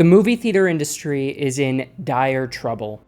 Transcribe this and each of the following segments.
The movie theater industry is in dire trouble.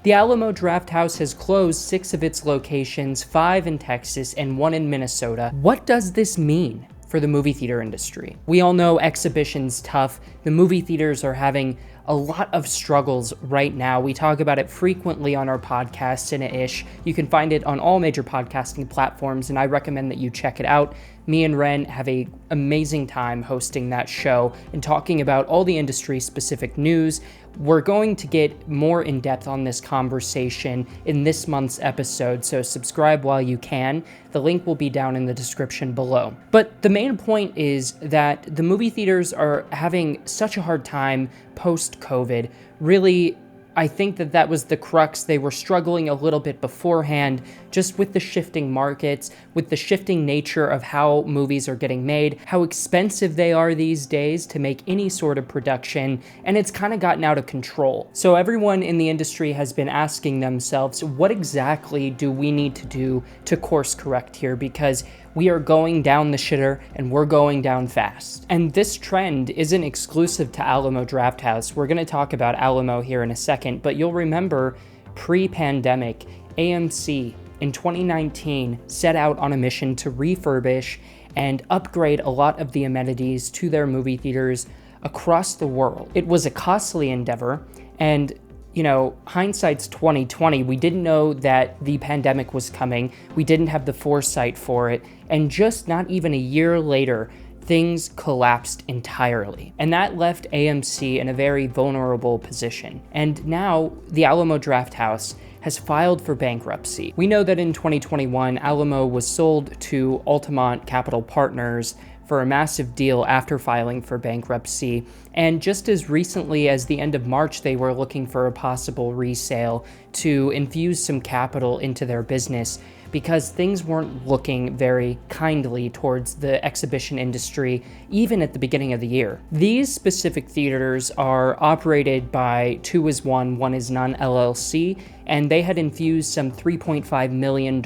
The Alamo Drafthouse has closed 6 of its locations, 5 in Texas and 1 in Minnesota. What does this mean for the movie theater industry? We all know exhibition's tough. The movie theaters are having a lot of struggles right now. We talk about it frequently on our podcast, Cine-ish. You can find it on all major podcasting platforms, and I recommend that you check it out. Me and Wren have an amazing time hosting that show and talking about all the industry-specific news. We're going to get more in-depth on this conversation in this month's episode, so subscribe while you can. The link will be down in the description below. But the main point is that the movie theaters are having such a hard time post-COVID. Really, I think that was the crux. They were struggling a little bit beforehand, just with the shifting markets, with the shifting nature of how movies are getting made, how expensive they are these days to make any sort of production, and it's kind of gotten out of control. So everyone in the industry has been asking themselves, what exactly do we need to do to course correct here? Because we are going down the shitter and we're going down fast. And this trend isn't exclusive to Alamo Drafthouse. We're gonna talk about Alamo here in a second, but you'll remember pre-pandemic, AMC in 2019 set out on a mission to refurbish and upgrade a lot of the amenities to their movie theaters across the world. It was a costly endeavor, and hindsight's 2020. We didn't know that the pandemic was coming. We didn't have the foresight for it. And just not even a year later, things collapsed entirely. And that left AMC in a very vulnerable position. And now the Alamo Drafthouse has filed for bankruptcy. We know that in 2021, Alamo was sold to Altamont Capital Partners for a massive deal after filing for bankruptcy. And just as recently as the end of March, they were looking for a possible resale to infuse some capital into their business because things weren't looking very kindly towards the exhibition industry, even at the beginning of the year. These specific theaters are operated by 2 is One, 1 is None LLC, and they had infused some $3.5 million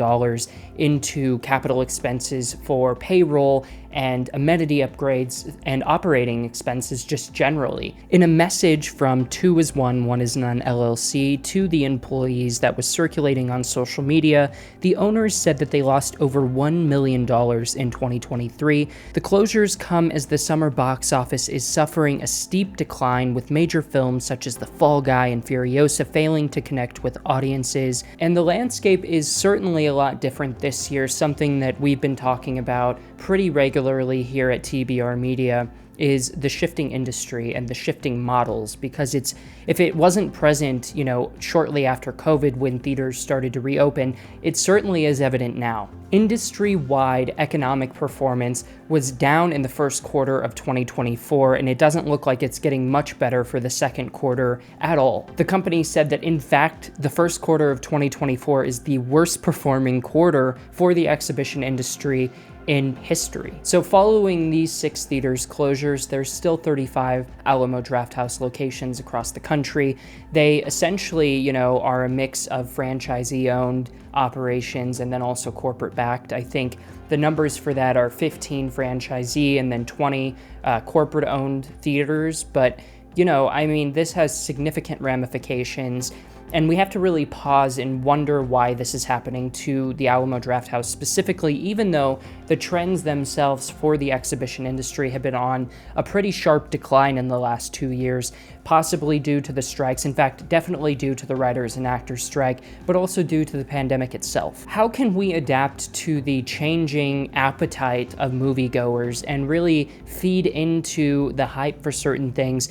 into capital expenses for payroll and amenity upgrades and operating expenses just generally. In a message from 2 is One, 1 is None LLC to the employees that was circulating on social media, the owners said that they lost over $1 million in 2023. The closures come as the summer box office is suffering a steep decline, with major films such as The Fall Guy and Furiosa failing to connect with audiences, and the landscape is certainly a lot different this year. Something that we've been talking about pretty regularly here at TBR Media is the shifting industry and the shifting models, because if it wasn't present, shortly after COVID when theaters started to reopen, it certainly is evident now. Industry-wide economic performance was down in the first quarter of 2024, and it doesn't look like it's getting much better for the second quarter at all. The company said that, in fact, the first quarter of 2024 is the worst performing quarter for the exhibition industry in history. So following these 6 theaters closures, there's still 35 Alamo Drafthouse locations across the country. They essentially, are a mix of franchisee-owned operations and then also corporate-backed. I think the numbers for that are 15 franchisee and then 20 corporate-owned theaters. But, this has significant ramifications. And we have to really pause and wonder why this is happening to the Alamo Drafthouse specifically, even though the trends themselves for the exhibition industry have been on a pretty sharp decline in the last 2 years, possibly due to the strikes. In fact, definitely due to the writers and actors strike, but also due to the pandemic itself. How can we adapt to the changing appetite of moviegoers and really feed into the hype for certain things?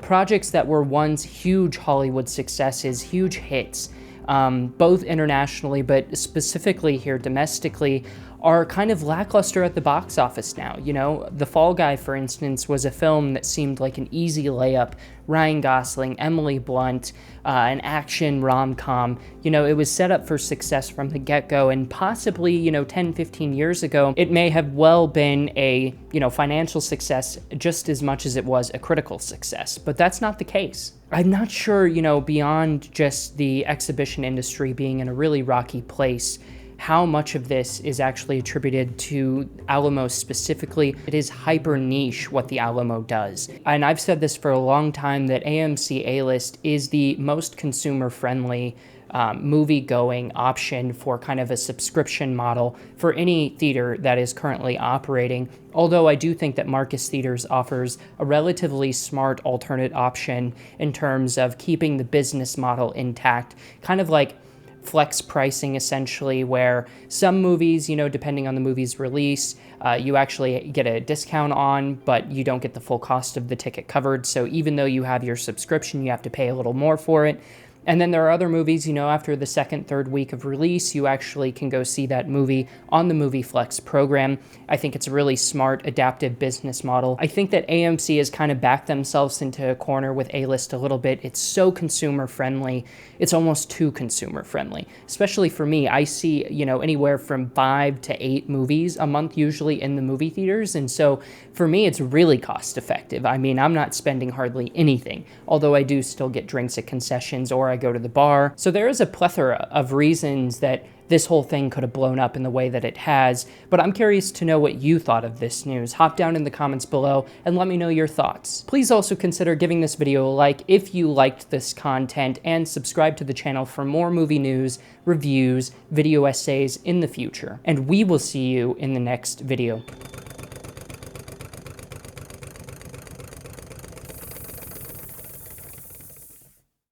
Projects that were once huge Hollywood successes, huge hits, both internationally, but specifically here domestically, are kind of lackluster at the box office now. You know, The Fall Guy, for instance, was a film that seemed like an easy layup. Ryan Gosling, Emily Blunt, an action rom-com. You know, it was set up for success from the get-go, and possibly, you know, 10, 15 years ago, it may have well been a, you know, financial success just as much as it was a critical success, but that's not the case. I'm not sure, you know, beyond just the exhibition industry being in a really rocky place, how much of this is actually attributed to Alamo specifically. It is hyper niche what the Alamo does. And I've said this for a long time that AMC A-List is the most consumer-friendly movie-going option for kind of a subscription model for any theater that is currently operating. Although I do think that Marcus Theatres offers a relatively smart alternate option in terms of keeping the business model intact, kind of like flex pricing essentially, where some movies, you know, depending on the movie's release, you actually get a discount on, but you don't get the full cost of the ticket covered. So even though you have your subscription, you have to pay a little more for it. And then there are other movies, you know, after the second, third week of release, you actually can go see that movie on the Movie Flex program. I think it's a really smart, adaptive business model. I think that AMC has kind of backed themselves into a corner with A-List a little bit. It's so consumer friendly. It's almost too consumer friendly, especially for me. I see, you know, anywhere from 5 to 8 movies a month usually in the movie theaters. And so for me, it's really cost effective. I mean, I'm not spending hardly anything, although I do still get drinks at concessions or I go to the bar. So there is a plethora of reasons that this whole thing could have blown up in the way that it has, but I'm curious to know what you thought of this news. Hop down in the comments below and let me know your thoughts. Please also consider giving this video a like if you liked this content, and subscribe to the channel for more movie news, reviews, video essays in the future. And we will see you in the next video.